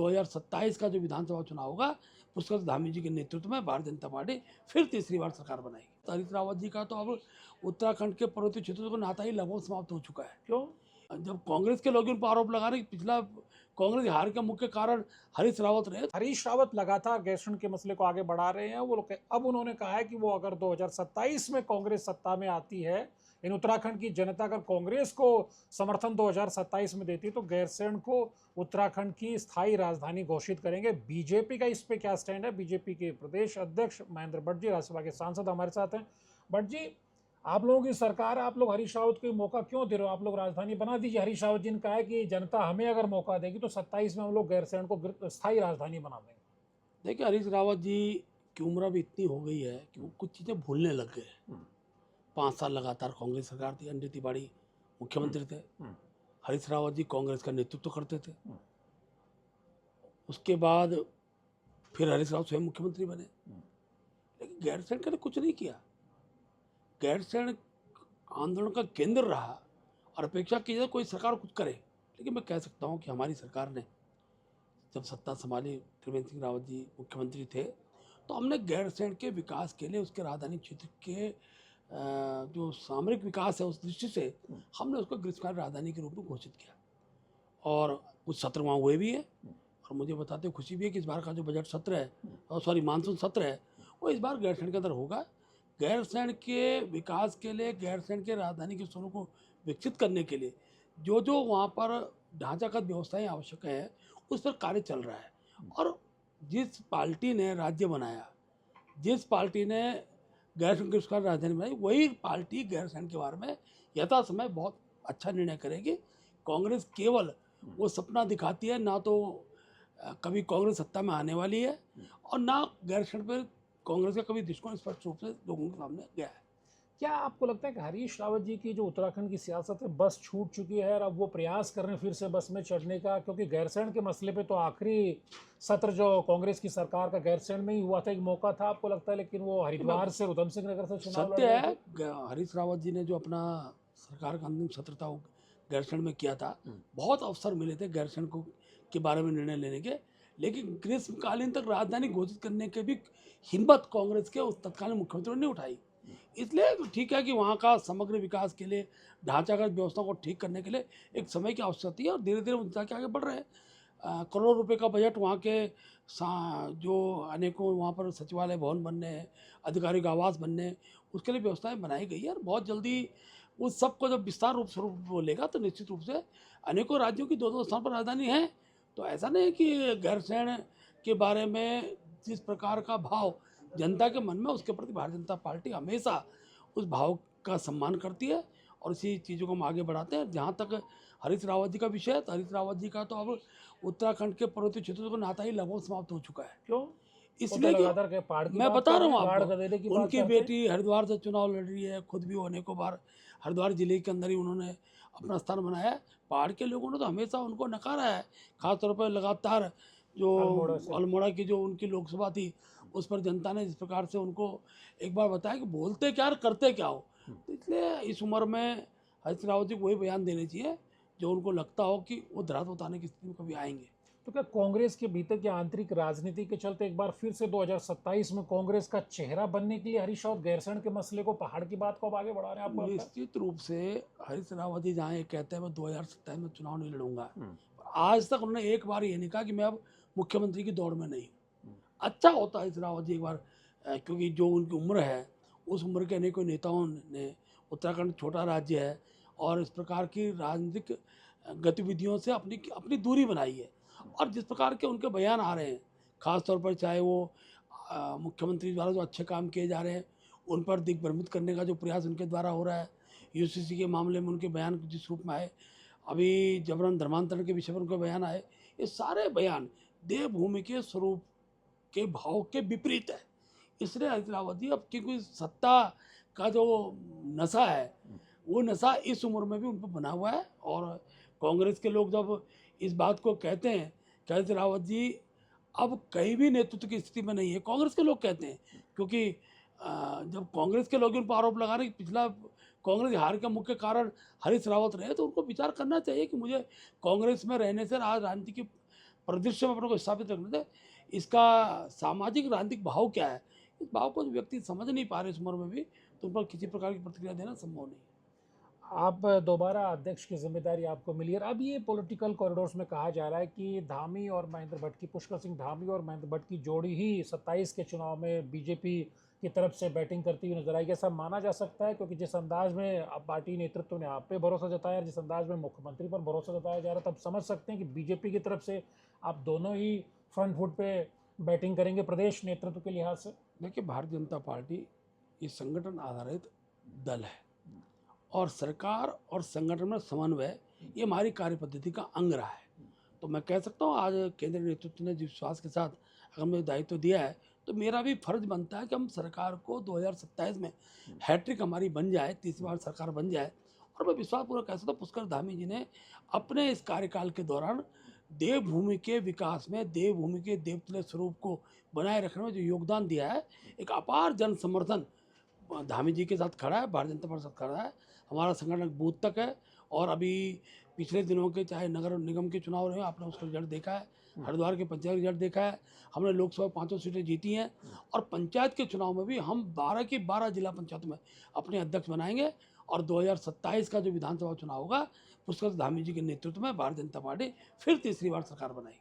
2027 का जो विधानसभा चुनाव होगा पुष्कर धामी जी के नेतृत्व में भारतीय जनता पार्टी फिर तीसरी बार सरकार बनाएगी। हरीश रावत जी का तो अब उत्तराखंड के पर्वतीय क्षेत्रों को नाता ही लगभग समाप्त हो चुका है। क्यों? जब कांग्रेस के लोग उन पर आरोप लगा रहे कि पिछला कांग्रेस हार का मुख्य कारण हरीश रावत रहे। हरीश रावत लगातार गैरसैंण के मसले को आगे बढ़ा रहे हैं। वो लोग अब उन्होंने कहा है कि वो अगर 2027 में कांग्रेस सत्ता में आती है, इन उत्तराखंड की जनता अगर कांग्रेस को समर्थन 2027 में देती है तो गैरसैंण को उत्तराखंड की स्थायी राजधानी घोषित करेंगे। बीजेपी का इस पे क्या स्टैंड है? बीजेपी के प्रदेश अध्यक्ष महेंद्र भट्ट जी, राज्यसभा के सांसद हमारे साथ हैं। भट्ट जी, आप लोगों की सरकार, आप लोग हरीश रावत को मौका क्यों दे रहे हो? आप लोग राजधानी बना दीजिए। हरीश रावत जी ने कहा है कि जनता हमें अगर मौका देगी तो 27 में हम लोग गैरसैंण को स्थायी राजधानी बना देंगे। देखिए, हरीश रावत जी की उम्र अब इतनी हो गई है कि वो कुछ चीज़ें भूलने लग गए। 5 साल लगातार कांग्रेस सरकार थी, एन डी तिवारी मुख्यमंत्री थे, हरीश रावत जी कांग्रेस का नेतृत्व करते थे। उसके बाद फिर हरीश रावत स्वयं मुख्यमंत्री बने, लेकिन गैरसैंण ने कुछ नहीं किया। गैरसैंण आंदोलन का केंद्र रहा और अपेक्षा की जाए कोई सरकार कुछ करे। लेकिन मैं कह सकता हूँ कि हमारी सरकार ने जब सत्ता संभाली, त्रिवेंद्र सिंह रावत जी मुख्यमंत्री थे, तो हमने गैरसैंण के विकास के लिए उसके राजधानी क्षेत्र के जो सामरिक विकास है उस दृष्टि से हमने उसको ग्रीष्मकालीन राजधानी के रूप में घोषित किया और कुछ सत्र वहाँ हुए भी हैं। और मुझे बताते हुए खुशी भी है कि इस बार का जो बजट सत्र है, सॉरी मानसून सत्र है, वो इस बार गैरसैंण के अंदर होगा। गैरसैंण के विकास के लिए, गैरसैंण के राजधानी के स्वरूप को विकसित करने के लिए जो जो वहाँ पर ढांचागत व्यवस्थाएं आवश्यक है उस पर कार्य चल रहा है। और जिस पार्टी ने राज्य बनाया, जिस पार्टी ने गैरसैंण की राजधानी बनाई, वही पार्टी गैरसैंण के बारे में यथा समय बहुत अच्छा निर्णय करेगी। कांग्रेस केवल वो सपना दिखाती है, ना तो कभी कांग्रेस सत्ता में आने वाली है और ना गैरसैंण पर कांग्रेस का कभी दृष्टिकोण स्पष्ट रूप से लोगों के सामने गया है। क्या आपको लगता है कि हरीश रावत जी की जो उत्तराखंड की सियासत है बस छूट चुकी है और अब वो प्रयास कर रहे हैं फिर से बस में चढ़ने का? क्योंकि गैरसैंण के मसले पे तो आखिरी सत्र जो कांग्रेस की सरकार का गैरसैंण में ही हुआ था, एक मौका था आपको लगता है, लेकिन वो हरिद्वार से उधम सिंह नगर से चुनाव लड़ सत्य रहे है, थे। हरीश रावत जी ने जो अपना सरकार का अंतिम सत्र था वो गैरसैंण में किया था। बहुत अवसर मिले थे गैरसैंण को के बारे में निर्णय लेने के, लेकिन ग्रीष्मकालीन तक राजधानी घोषित करने के भी हिम्मत कांग्रेस के उस तत्कालीन मुख्यमंत्री ने नहीं उठाई। इसलिए ठीक है कि वहाँ का समग्र विकास के लिए, ढांचागत व्यवस्था को ठीक करने के लिए एक समय की आवश्यकता है और धीरे धीरे उनका के आगे बढ़ रहे हैं। करोड़ रुपए का बजट वहाँ के जो अनेकों वहाँ पर सचिवालय भवन बनने हैं, अधिकारियों का आवास बनने हैं, उसके लिए व्यवस्थाएं बनाई गई है और बहुत जल्दी उस सबको जब विस्तार रूप स्वरूप लेगा तो निश्चित रूप से अनेकों राज्यों की दो दो स्थान पर राजधानी है। तो ऐसा नहीं है कि गैरसैंण के बारे में जिस प्रकार का भाव जनता के मन में, उसके प्रति भारतीय जनता पार्टी हमेशा उस भाव का सम्मान करती है और इसी चीज़ों को हम आगे बढ़ाते हैं। जहाँ तक हरीश रावत जी का विषय है, तो हरीश रावत जी का तो अब उत्तराखंड के पर्वतीय क्षेत्रों को नाता ही लगभग समाप्त हो चुका है। क्यों? इसलिए कि पहाड़ की मैं बात बता कर रहा रहे हूँ हैं, बाढ़ आपको, गदेरे की बात उनकी करते हैं। बेटी हरिद्वार से चुनाव लड़ रही है, खुद भी वो अनेकों बार हरिद्वार जिले के अंदर ही उन्होंने अपना स्थान बनाया है। पहाड़ के लोगों ने तो हमेशा उनको नकारा है, खासतौर पर लगातार जो अल्मोड़ा से। अल्मोड़ा की जो उनकी लोकसभा थी उस पर जनता ने जिस प्रकार से उनको एक बार बताया कि बोलते क्या और करते क्या हो। तो इसलिए इस उम्र में हरीश रावत जी को वही बयान देने चाहिए जो उनको लगता हो कि वो धरातल उतारने की स्थिति में कभी आएंगे। तो क्या कांग्रेस के भीतर की आंतरिक राजनीति के चलते एक बार फिर से 2027 में कांग्रेस का चेहरा बनने के लिए हरीश रावत गैरसैंण के मसले को, पहाड़ की बात को अब आगे बढ़ा रहे हैं? आपको लगता है? निश्चित रूप से हरीश रावत जी जहाँ ये कहते हैं मैं 2027 में चुनाव नहीं लड़ूंगा, आज तक उन्होंने एक बार ये नहीं कहा कि मैं अब मुख्यमंत्री की दौड़ में नहीं हूँ। अच्छा होता है हरीश रावत जी एक बार, क्योंकि जो उनकी उम्र है उस उम्र के अनेकों नेताओं ने, उत्तराखंड छोटा राज्य है और इस प्रकार की राजनीतिक गतिविधियों से अपनी अपनी दूरी बनाई है। और जिस प्रकार के उनके बयान आ रहे हैं, खास तौर पर चाहे वो मुख्यमंत्री द्वारा जो अच्छे काम किए जा रहे हैं उन पर दिग्भ्रमित करने का जो प्रयास उनके द्वारा हो रहा है, यूसीसी के मामले में उनके बयान जिस रूप में आए, अभी जबरन धर्मांतरण के विषय पर उनके बयान आए, ये सारे बयान देवभूमि के स्वरूप के भाव के विपरीत है। इसलिए हरीश रावत जी अब क्योंकि सत्ता का जो नशा है वो नशा इस उम्र में भी उन पर बना हुआ है। और कांग्रेस के लोग जब इस बात को कहते हैं कि हरीश रावत जी अब कहीं भी नेतृत्व की स्थिति में नहीं है, कांग्रेस के लोग कहते हैं, क्योंकि जब कांग्रेस के लोग उन पर आरोप लगा रहे कि पिछला कांग्रेस हार का मुख्य कारण हरीश रावत रहे, तो उनको विचार करना चाहिए कि मुझे कांग्रेस में रहने से राजनीति की परिदृश्य में अपने को स्थापित रखने थे। इसका सामाजिक राजनीतिक भाव क्या है, इस भाव को जो व्यक्ति समझ नहीं पा रहे इस उम्र में भी, तो उन पर किसी प्रकार की प्रतिक्रिया देना संभव नहीं है। आप दोबारा अध्यक्ष की जिम्मेदारी आपको मिली है। अब ये पॉलिटिकल कॉरिडोर्स में कहा जा रहा है कि धामी और महेंद्र भट्ट की, पुष्कर सिंह धामी और महेंद्र भट्ट की जोड़ी ही 27 के चुनाव में बीजेपी की तरफ से बैटिंग करती हुई नजर आएगी, ऐसा माना जा सकता है? क्योंकि जिस अंदाज में अब पार्टी नेतृत्व ने आप पे भरोसा जताया, जिस अंदाज में मुख्यमंत्री पर भरोसा जताया जा रहा है, तब समझ सकते हैं कि बीजेपी की तरफ से आप दोनों ही फ्रंट फुट पे बैटिंग करेंगे प्रदेश नेतृत्व के लिहाज से। देखिए, भारतीय जनता पार्टी ये संगठन आधारित दल है और सरकार और संगठन में समन्वय ये हमारी कार्य पद्धति का अंग रहा है। तो मैं कह सकता हूँ, आज केंद्रीय नेतृत्व ने जिस विश्वास के साथ अगर मुझे दायित्व दिया है, तो मेरा भी फर्ज बनता है कि हम सरकार को 2027 में हैट्रिक हमारी बन जाए, तीसरी बार सरकार बन जाए। और मैं विश्वासपूर्वक कह सकता हूँ, पुष्कर धामी जी ने अपने इस कार्यकाल के दौरान देवभूमि के विकास में, देवभूमि के देवतुल्य स्वरूप को बनाए रखने में जो योगदान दिया है, एक अपार जन समर्थन धामी जी के साथ खड़ा है, भारतीय जनता पार्टी के साथ खड़ा है। हमारा संगठन बूथ तक है और अभी पिछले दिनों के चाहे नगर निगम के चुनाव रहे, आपने उसका रिजल्ट देखा है, हरिद्वार के पंचायत रिजल्ट देखा है, हमने लोकसभा 5 सीटें जीती हैं और पंचायत के चुनाव में भी हम 12 की 12 जिला पंचायत में अपने अध्यक्ष बनाएंगे और 2027 का जो विधानसभा चुनाव होगा, पुष्कर धामी जी के नेतृत्व में भारतीय जनता पार्टी फिर तीसरी बार सरकार बनाएगी।